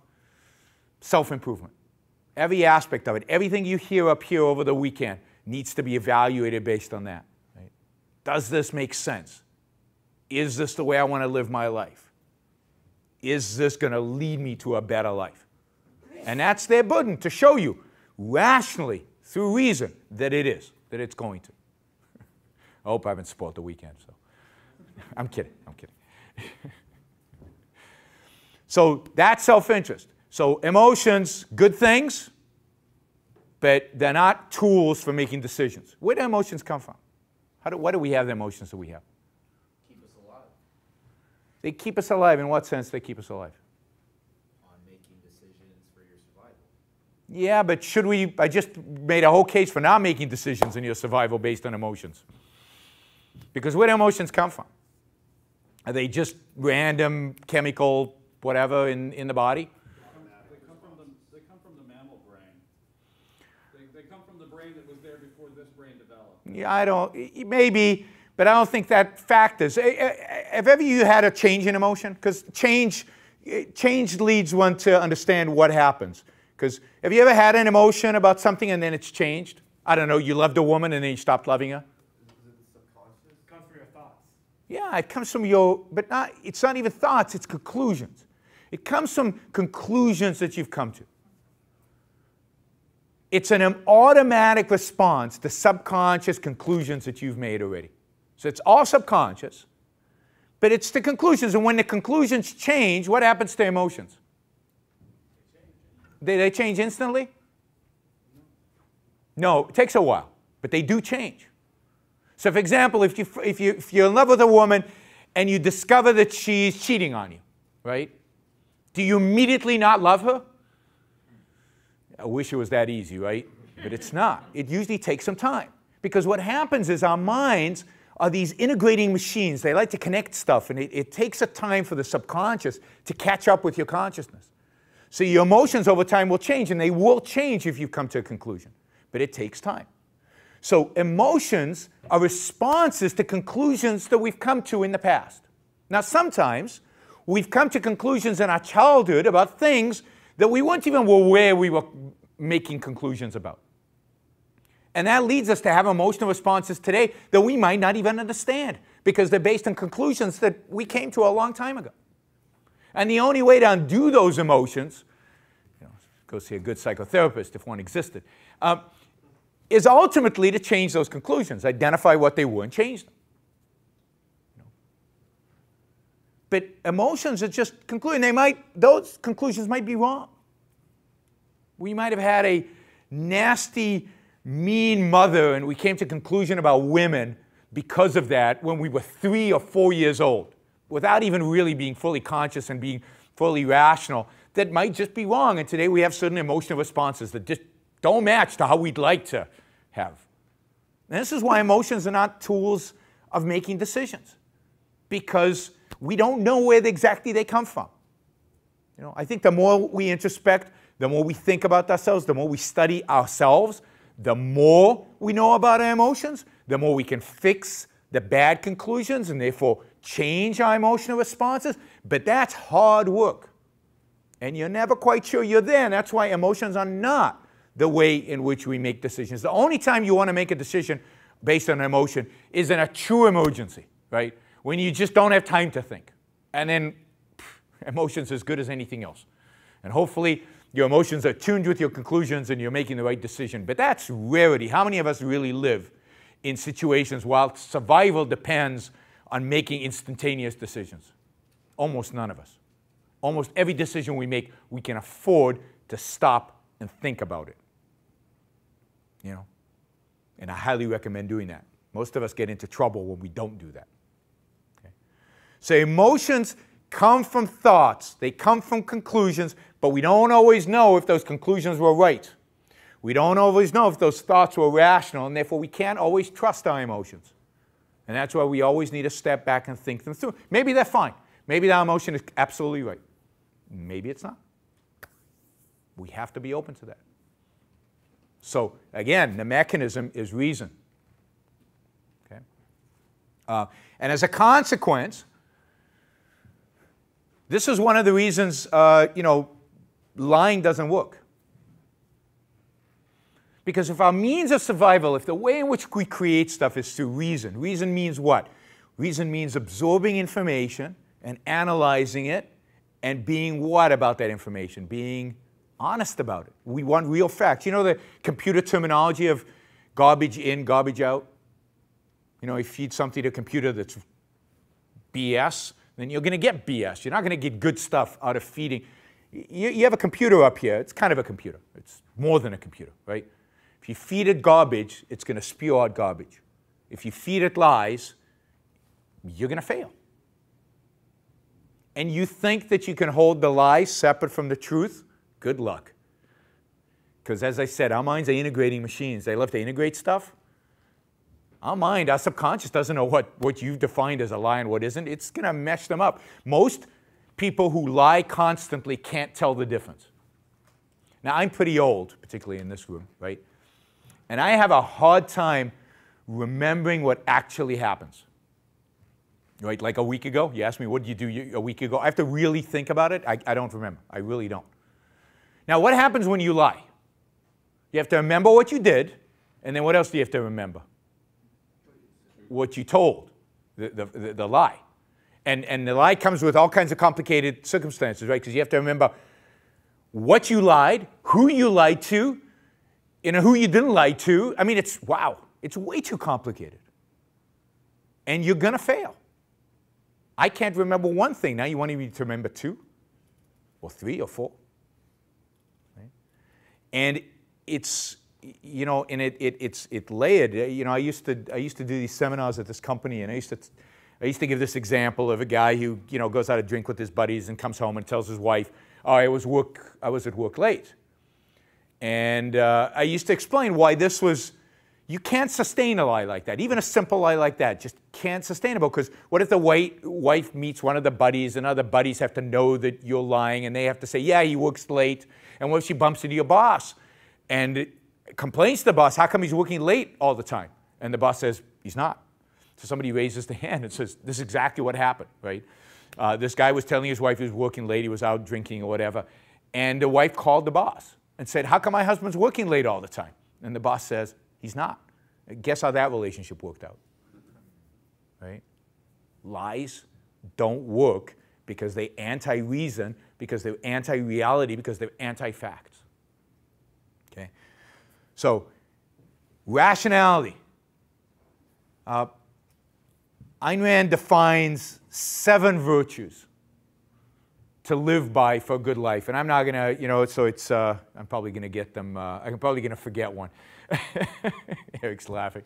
self-improvement. Every aspect of it, everything you hear up here over the weekend needs to be evaluated based on that. Right? Does this make sense? Is this the way I want to live my life? Is this going to lead me to a better life? And that's their burden, to show you rationally, through reason, that it is, that it's going to. I hope I haven't spoiled the weekend. So, I'm kidding. So that's self-interest. So emotions, good things, but they're not tools for making decisions. Where do emotions come from? Why do we have the emotions that we have? Keep us alive. They keep us alive. In what sense they keep us alive? Yeah, but should we? I just made a whole case for not making decisions in your survival based on emotions. Because where do emotions come from? Are they just random chemical whatever in the body? They come from the mammal brain. They come from the brain that was there before this brain developed. Yeah, I don't, maybe, but I don't think that factors. Have ever you had a change in emotion? Because change leads one to understand what happens. Because have you ever had an emotion about something and then it's changed? I don't know, you loved a woman and then you stopped loving her? Is it subconscious? It comes from your thoughts. Yeah, it comes from your, but not, it's not even thoughts, it's conclusions. It comes from conclusions that you've come to. It's an automatic response to subconscious conclusions that you've made already. So it's all subconscious, but it's the conclusions. And when the conclusions change, what happens to emotions? They change instantly? No, it takes a while, but they do change. So for example, if you're in love with a woman and you discover that she's cheating on you, right? Do you immediately not love her? I wish it was that easy, right? But it's not. It usually takes some time. Because what happens is our minds are these integrating machines. They like to connect stuff, and it takes a time for the subconscious to catch up with your consciousness. So your emotions over time will change, and they will change if you come to a conclusion. But it takes time. So emotions are responses to conclusions that we've come to in the past. Now sometimes we've come to conclusions in our childhood about things that we weren't even aware we were making conclusions about. And that leads us to have emotional responses today that we might not even understand because they're based on conclusions that we came to a long time ago. And the only way to undo those emotions, go see a good psychotherapist if one existed, is ultimately to change those conclusions, identify what they were and change them. But emotions are just conclusions. Those conclusions might be wrong. We might have had a nasty, mean mother and we came to a conclusion about women because of that when we were 3 or 4 years old, without even really being fully conscious and being fully rational. That might just be wrong. And today we have certain emotional responses that just don't match to how we'd like to have. And this is why emotions are not tools of making decisions, because we don't know where exactly they come from. I think the more we introspect, the more we think about ourselves, the more we study ourselves, the more we know about our emotions, the more we can fix the bad conclusions and therefore change our emotional responses. But that's hard work. And you're never quite sure you're there. And that's why emotions are not the way in which we make decisions. The only time you want to make a decision based on emotion is in a true emergency, right? When you just don't have time to think. And then emotion's as good as anything else. And hopefully your emotions are tuned with your conclusions and you're making the right decision. But that's rarity. How many of us really live in situations while survival depends on making instantaneous decisions? Almost none of us. Almost every decision we make, we can afford to stop and think about it. And I highly recommend doing that. Most of us get into trouble when we don't do that. Okay? So emotions come from thoughts. They come from conclusions, but we don't always know if those conclusions were right. We don't always know if those thoughts were rational, and therefore we can't always trust our emotions. And that's why we always need to step back and think them through. Maybe they're fine. Maybe that emotion is absolutely right. Maybe it's not. We have to be open to that. So again, the mechanism is reason. Okay? And as a consequence, this is one of the reasons, lying doesn't work. Because if our means of survival, if the way in which we create stuff is through reason, reason means what? Reason means absorbing information and analyzing it and being what about that information? Being honest about it. We want real facts. You know the computer terminology of garbage in, garbage out? You feed something to a computer that's BS, then you're going to get BS. You're not going to get good stuff out of feeding. You have a computer up here. It's kind of a computer. It's more than a computer, right? If you feed it garbage, it's going to spew out garbage. If you feed it lies, you're going to fail. And you think that you can hold the lies separate from the truth? Good luck. Because as I said, our minds are integrating machines. They love to integrate stuff. Our mind, our subconscious doesn't know what you've defined as a lie and what isn't. It's going to mesh them up. Most people who lie constantly can't tell the difference. Now, I'm pretty old, particularly in this room, right? And I have a hard time remembering what actually happens. Right, like a week ago, you asked me, what did you do a week ago? I have to really think about it. I don't remember. I really don't. Now, what happens when you lie? You have to remember what you did, and then what else do you have to remember? What you told, the lie. And the lie comes with all kinds of complicated circumstances, right? Because you have to remember what you lied, who you lied to, who you didn't lie to. I mean, wow, it's way too complicated. And you're going to fail. I can't remember one thing. Now you want me to remember 2 or 3 or 4. Right? And it's, you know, and it's layered. You know, I used to do these seminars at this company, and I used to give this example of a guy who, you know, goes out to drink with his buddies and comes home and tells his wife, "Oh, I was at work late." And I used to explain why this was. You can't sustain a lie like that. Even a simple lie like that just can't sustainable, because what if the wife meets one of the buddies, and other buddies have to know that you're lying, and they have to say, yeah, he works late. And what if she bumps into your boss and complains to the boss, how come he's working late all the time? And the boss says, he's not. So somebody raises the hand and says, this is exactly what happened, right? This guy was telling his wife he was working late, he was out drinking or whatever. And the wife called the boss and said, how come my husband's working late all the time? And the boss says, he's not. Guess how that relationship worked out, right? Lies don't work because they're anti-reason, because they're anti-reality, because they're anti-facts, okay? So, rationality. Ayn Rand defines 7 virtues to live by for a good life. And I'm not going to, you know, so it's, I'm probably going to get them, I'm probably going to forget one. Eric's laughing.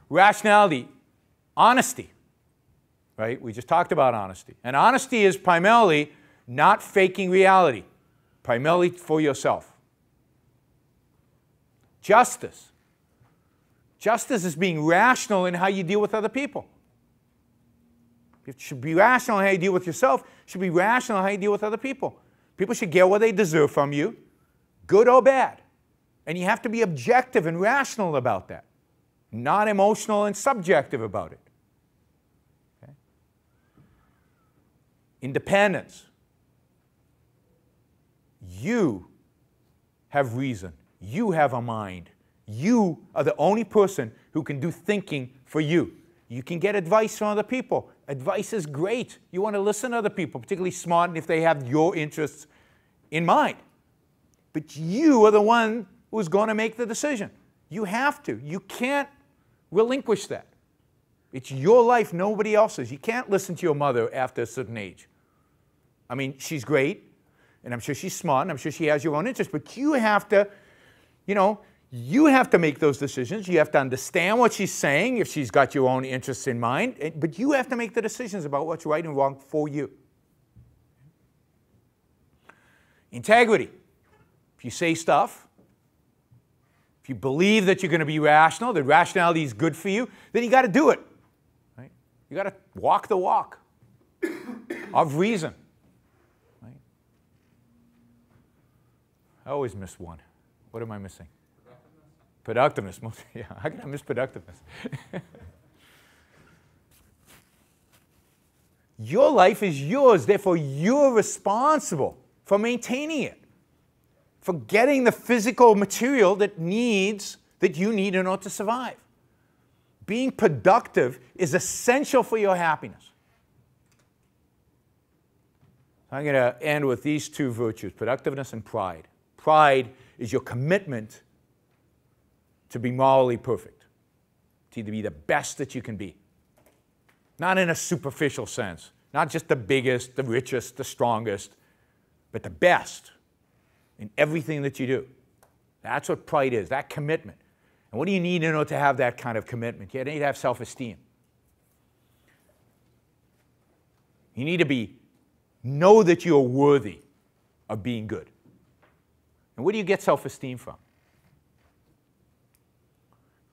Rationality, honesty, right? We just talked about honesty. And honesty is primarily not faking reality, primarily for yourself. Justice. Justice is being rational in how you deal with other people. It should be rational in how you deal with yourself. It should be rational in how you deal with other people. People should get what they deserve from you, good or bad. And you have to be objective and rational about that, not emotional and subjective about it. Okay? Independence. You have reason. You have a mind. You are the only person who can do thinking for you. You can get advice from other people. Advice is great. You want to listen to other people, particularly smart, and if they have your interests in mind. But you are the one who's going to make the decision. You have to. You can't relinquish that. It's your life, nobody else's. You can't listen to your mother after a certain age. I mean, she's great, and I'm sure she's smart, and I'm sure she has your own interests, but you have to, you know, you have to make those decisions. You have to understand what she's saying if she's got your own interests in mind, but you have to make the decisions about what's right and wrong for you. Integrity. If you say stuff, if you believe that you're going to be rational, that rationality is good for you, then you got to do it. Right? You got to walk the walk of reason. Right? I always miss one. What am I missing? Productiveness. Yeah, how can I miss productiveness? Your life is yours, therefore you're responsible for maintaining it, for getting the physical material that you need in order to survive. Being productive is essential for your happiness. I'm going to end with these 2 virtues, productiveness and pride. Pride is your commitment to be morally perfect, to be the best that you can be. Not in a superficial sense, not just the biggest, the richest, the strongest, but the best in everything that you do. That's what pride is, that commitment. And what do you need in order to have that kind of commitment? You need to have self-esteem. You need to know that you're worthy of being good. And where do you get self-esteem from?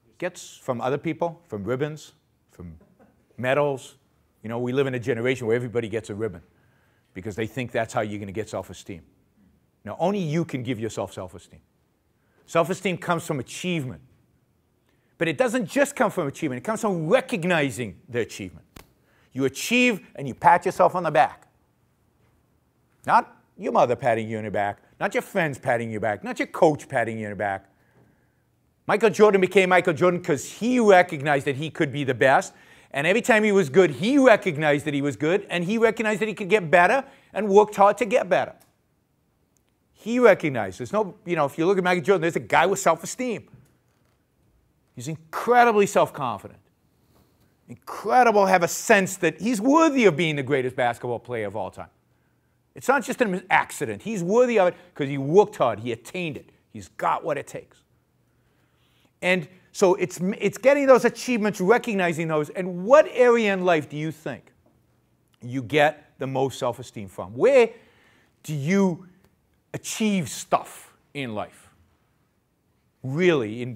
It gets from other people, from ribbons, from medals. You know, we live in a generation where everybody gets a ribbon because they think that's how you're going to get self-esteem. Now, only you can give yourself self-esteem. Self-esteem comes from achievement. But it doesn't just come from achievement. It comes from recognizing the achievement. You achieve and you pat yourself on the back. Not your mother patting you on the back, not your friends patting you back, not your coach patting you on the back. Michael Jordan became Michael Jordan because he recognized that he could be the best. And every time he was good, he recognized that he was good, and he recognized that he could get better and worked hard to get better. He recognized. There's no, if you look at Michael Jordan, there's a guy with self-esteem. He's incredibly self-confident. Incredible, have a sense that he's worthy of being the greatest basketball player of all time. It's not just an accident. He's worthy of it because he worked hard. He attained it. He's got what it takes. And so it's getting those achievements, recognizing those. And what area in life do you think you get the most self-esteem from? Where do you achieve stuff in life? Really?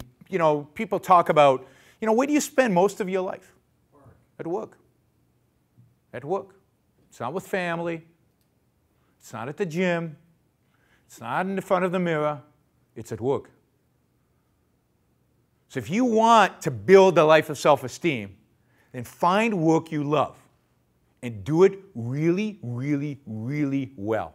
People talk about, where do you spend most of your life? Work. At work. At work. It's not with family. It's not at the gym. It's not in the front of the mirror. It's at work. So if you want to build a life of self-esteem, then find work you love and do it really, really, really well.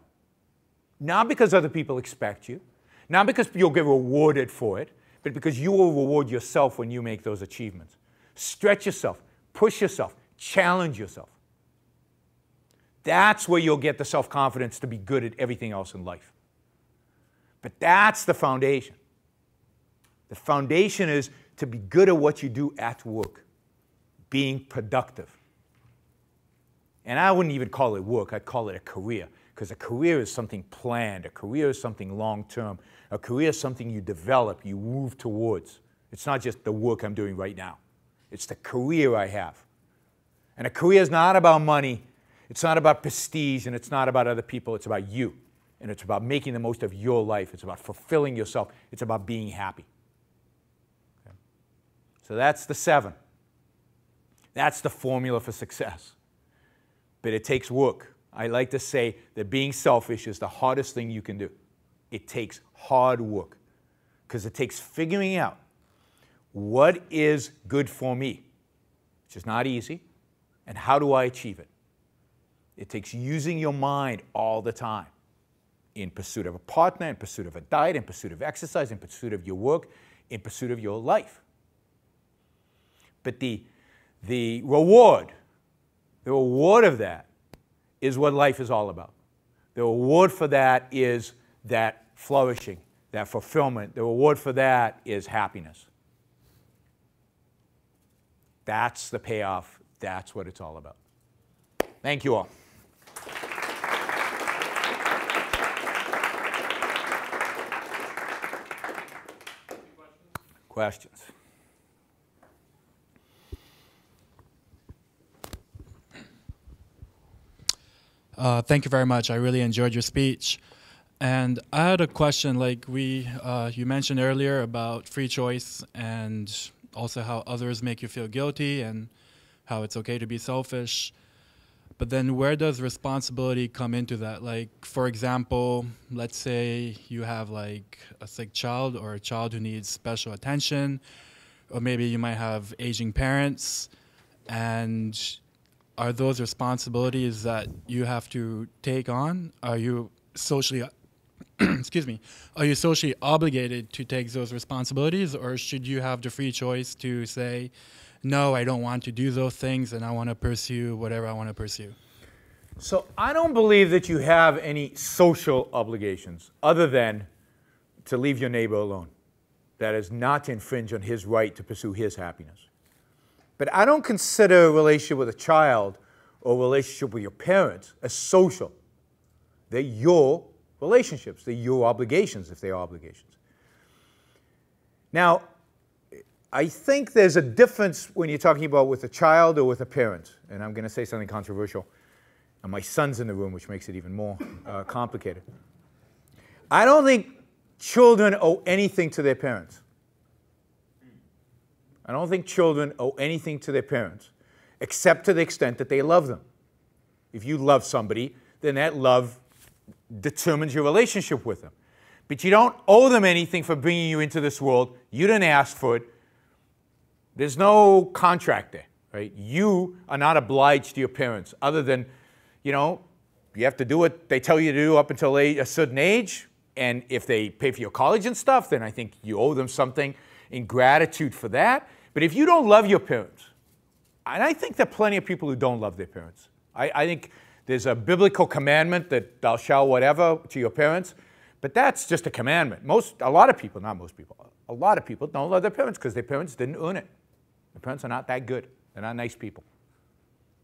Not because other people expect you, not because you'll get rewarded for it, but because you will reward yourself when you make those achievements. Stretch yourself, push yourself, challenge yourself. That's where you'll get the self-confidence to be good at everything else in life. But that's the foundation. The foundation is to be good at what you do at work, being productive. And I wouldn't even call it work, I'd call it a career, because a career is something planned, a career is something long-term, a career is something you develop, you move towards. It's not just the work I'm doing right now. It's the career I have. And a career is not about money, it's not about prestige, and it's not about other people, it's about you. And it's about making the most of your life, it's about fulfilling yourself, it's about being happy. Okay. So that's the 7. That's the formula for success. But it takes work. I like to say that being selfish is the hardest thing you can do. It takes hard work because it takes figuring out what is good for me, which is not easy, and how do I achieve it. It takes using your mind all the time in pursuit of a partner, in pursuit of a diet, in pursuit of exercise, in pursuit of your work, in pursuit of your life. But the reward of that is what life is all about. The reward for that is that flourishing, that fulfillment. The reward for that is happiness. That's the payoff. That's what it's all about. Thank you all. Questions? Thank you very much. I really enjoyed your speech. And I had a question, like you mentioned earlier about free choice and also how others make you feel guilty and how it's okay to be selfish. But then where does responsibility come into that? Like, for example, let's say you have like a sick child or a child who needs special attention, or maybe you might have aging parents, and are those responsibilities that you have to take on? Are you socially, excuse me, are you socially obligated to take those responsibilities, or should you have the free choice to say, no, I don't want to do those things and I want to pursue whatever I want to pursue? So I don't believe that you have any social obligations other than to leave your neighbor alone. That is not to infringe on his right to pursue his happiness. But I don't consider a relationship with a child or a relationship with your parents as social. They're your relationships. They're your obligations if they are obligations. Now, I think there's a difference when you're talking about with a child or with a parent. And I'm going to say something controversial. And my son's in the room, which makes it even more complicated. I don't think children owe anything to their parents. I don't think children owe anything to their parents, except to the extent that they love them. If you love somebody, then that love determines your relationship with them. but you don't owe them anything for bringing you into this world. You didn't ask for it. There's no contract there, right? You are not obliged to your parents other than, you have to do what they tell you to do up until a certain age. And if they pay for your college and stuff, then I think you owe them something in gratitude for that. But if you don't love your parents, and I think there are plenty of people who don't love their parents. I think there's a biblical commandment that thou shalt whatever to your parents, but that's just a commandment. A lot of people, not most people, a lot of people don't love their parents because their parents didn't earn it. Their parents are not that good. They're not nice people.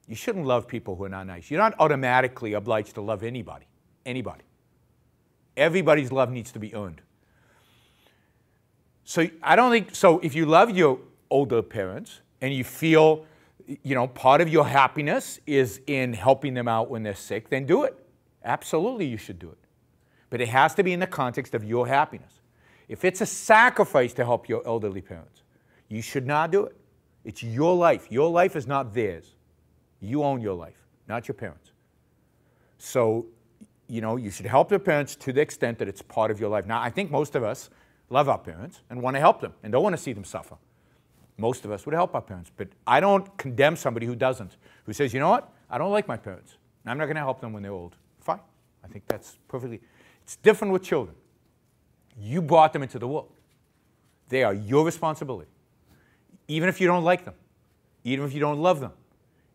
You shouldn't love people who are not nice. You're not automatically obliged to love anybody. Anybody. Everybody's love needs to be earned. So I don't think, so if you love your older parents and you feel, part of your happiness is in helping them out when they're sick, then do it. Absolutely you should do it. But it has to be in the context of your happiness. If it's a sacrifice to help your elderly parents, you should not do it. It's your life. Your life is not theirs. You own your life, not your parents. So, you should help your parents to the extent that it's part of your life. Now, I think most of us love our parents and want to help them and don't want to see them suffer. Most of us would help our parents. But I don't condemn somebody who doesn't, who says, you know what? I don't like my parents. I'm not going to help them when they're old. Fine. I think that's perfectly... It's different with children. You brought them into the world. They are your responsibility. Even if you don't like them, even if you don't love them,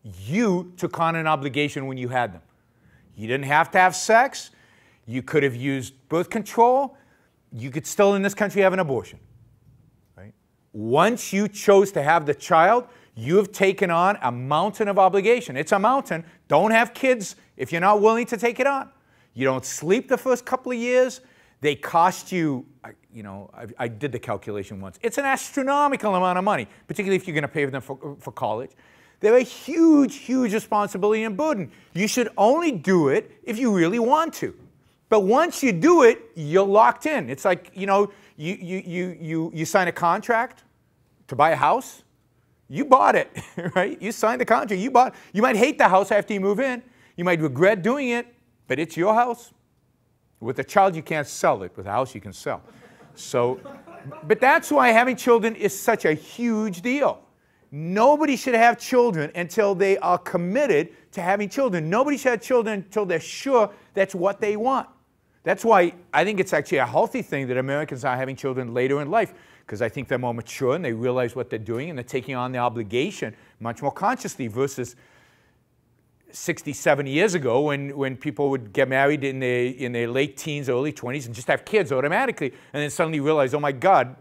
you took on an obligation when you had them. You didn't have to have sex. You could have used birth control. You could still, in this country, have an abortion. Right? Once you chose to have the child, you have taken on a mountain of obligation. It's a mountain. Don't have kids if you're not willing to take it on. You don't sleep the first couple of years. They cost you, I did the calculation once. It's an astronomical amount of money, particularly if you're going to pay them for college. They're a huge, huge responsibility and burden. You should only do it if you really want to. But once you do it, you're locked in. It's like, you sign a contract to buy a house. You bought it, right? You signed the contract. You might hate the house after you move in. You might regret doing it, but it's your house. With a child, you can't sell it. With a house, you can sell. So, but that's why having children is such a huge deal. Nobody should have children until they are committed to having children. Nobody should have children until they're sure that's what they want. That's why I think it's actually a healthy thing that Americans are having children later in life, because I think they're more mature and they realize what they're doing and they're taking on the obligation much more consciously versus 60, 70 years ago when people would get married in their late teens, early 20s and just have kids automatically and then suddenly realize, oh my God,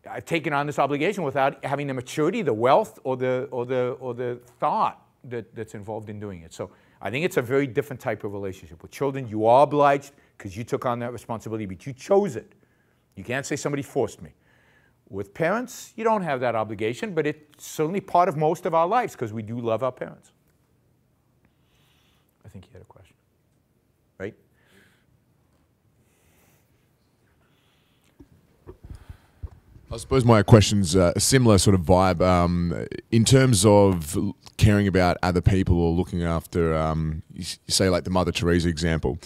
I've taken on this obligation without having the maturity, the wealth, or the thought that's involved in doing it. So I think it's a very different type of relationship. With children, you are obliged because you took on that responsibility, but you chose it. You can't say somebody forced me. With parents, you don't have that obligation, but it's certainly part of most of our lives because we do love our parents. I think you had a question, right? I suppose my question's a similar sort of vibe. In terms of caring about other people or looking after, you say like the Mother Teresa example,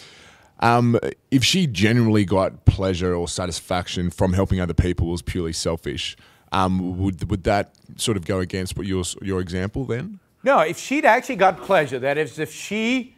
if she generally got pleasure or satisfaction from helping other people was purely selfish, would that sort of go against what your example then? No, if she'd actually got pleasure, that is, if she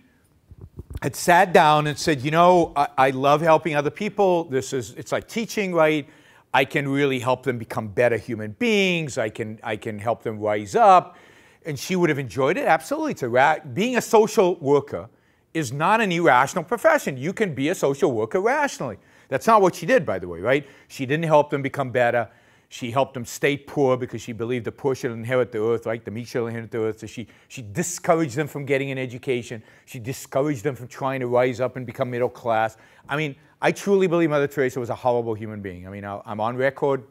had sat down and said, I love helping other people. It's like teaching, right? I can really help them become better human beings. I can help them rise up. And she would have enjoyed it, absolutely. Being a social worker is not an irrational profession. You can be a social worker rationally. That's not what she did, by the way, right? She didn't help them become better. She helped them stay poor because she believed the poor should inherit the earth, right? The meek shall inherit the earth. So she discouraged them from getting an education. She discouraged them from trying to rise up and become middle class. I mean, I truly believe Mother Teresa was a horrible human being. I mean, I'm on record,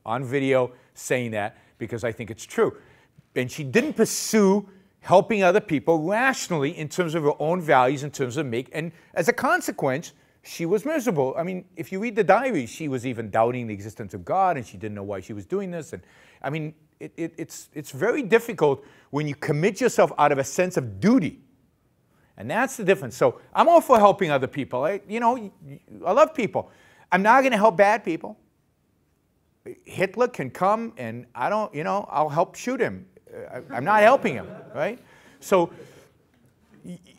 on video, saying that because I think it's true. And she didn't pursue helping other people rationally in terms of her own values, in terms of and as a consequence, she was miserable. I mean, if you read the diary, she was even doubting the existence of God, and she didn't know why she was doing this. And I mean, it's very difficult when you commit yourself out of a sense of duty And that's the difference. So I'm all for helping other people. I love people. I'm not going to help bad people. Hitler can come and I'll help shoot him. I'm not helping him, right? So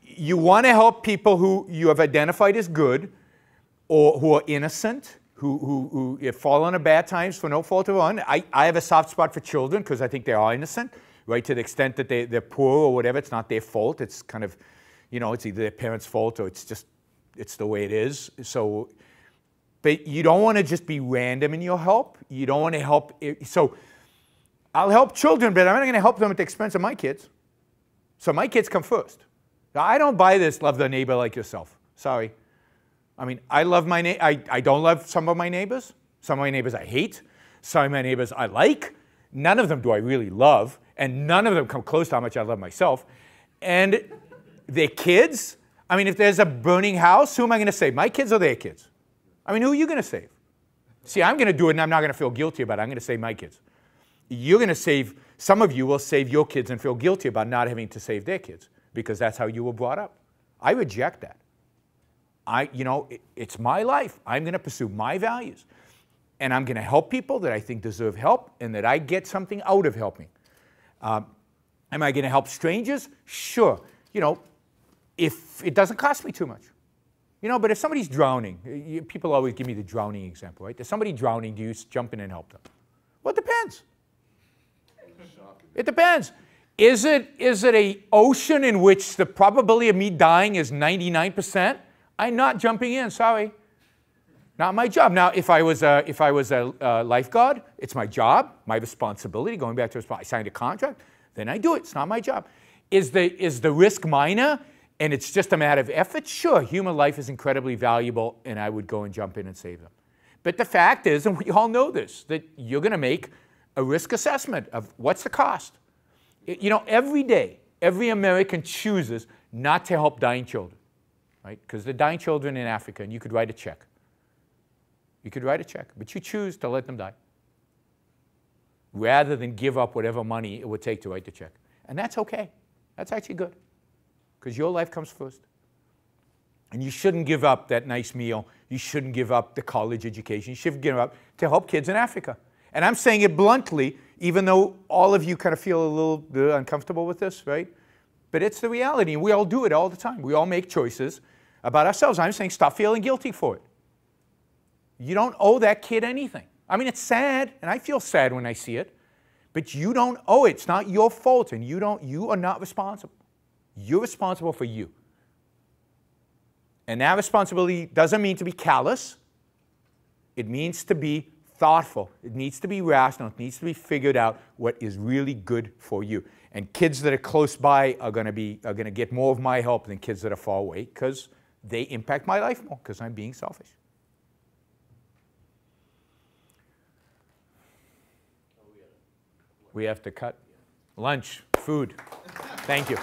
you want to help people who you have identified as good or who are innocent, who have fallen on bad times for no fault of their own. I have a soft spot for children because I think they are innocent, right? To the extent that they're poor or whatever, it's not their fault. It's kind of, it's either their parents' fault or it's the way it is. So, but you don't want to just be random in your help. You don't want to help. So I'll help children, but I'm not going to help them at the expense of my kids. So my kids come first. Now, I don't buy this love the neighbor like yourself. Sorry. I mean, I love my neighbor. I don't love some of my neighbors. Some of my neighbors I hate. Some of my neighbors I like. None of them do I really love. And none of them come close to how much I love myself. And their kids, I mean, if there's a burning house, who am I going to save? My kids or their kids? I mean, who are you going to save? See, I'm going to do it and I'm not going to feel guilty about it. I'm going to save my kids. You're going to save, some of you will save your kids and feel guilty about not having to save their kids because that's how you were brought up. I reject that. It's my life. I'm going to pursue my values. And I'm going to help people that I think deserve help and that I get something out of helping. Am I going to help strangers? Sure. If it doesn't cost me too much. But if somebody's drowning, people always give me the drowning example, right? If somebody's drowning, do you jump in and help them? Well, it depends. It depends. Is it an ocean in which the probability of me dying is 99%? I'm not jumping in, sorry. Not my job. Now, if I was a lifeguard, it's my job, my responsibility, going back to I signed a contract, then I do it. It's not my job. Is the risk minor and it's just a matter of effort? Sure, human life is incredibly valuable and I would go and jump in and save them. But the fact is, and we all know this, that you're going to make a risk assessment of what's the cost. Every day, every American chooses not to help dying children, right? Because they're dying children in Africa and you could write a check. You could write a check, but you choose to let them die rather than give up whatever money it would take to write the check. And that's okay. That's actually good because your life comes first. And you shouldn't give up that nice meal. You shouldn't give up the college education. You should give up to help kids in Africa. And I'm saying it bluntly, even though all of you kind of feel a little bit uncomfortable with this, right? But it's the reality. And we all do it all the time. We all make choices about ourselves. I'm saying stop feeling guilty for it. You don't owe that kid anything. I mean, it's sad, and I feel sad when I see it, but you don't owe it. It's not your fault, and you are not responsible. You're responsible for you. And that responsibility doesn't mean to be callous. It means to be thoughtful. It needs to be rational. It needs to be figured out what is really good for you. And kids that are close by are going to get more of my help than kids that are far away because they impact my life more because I'm being selfish. We have to cut lunch, food. Thank you.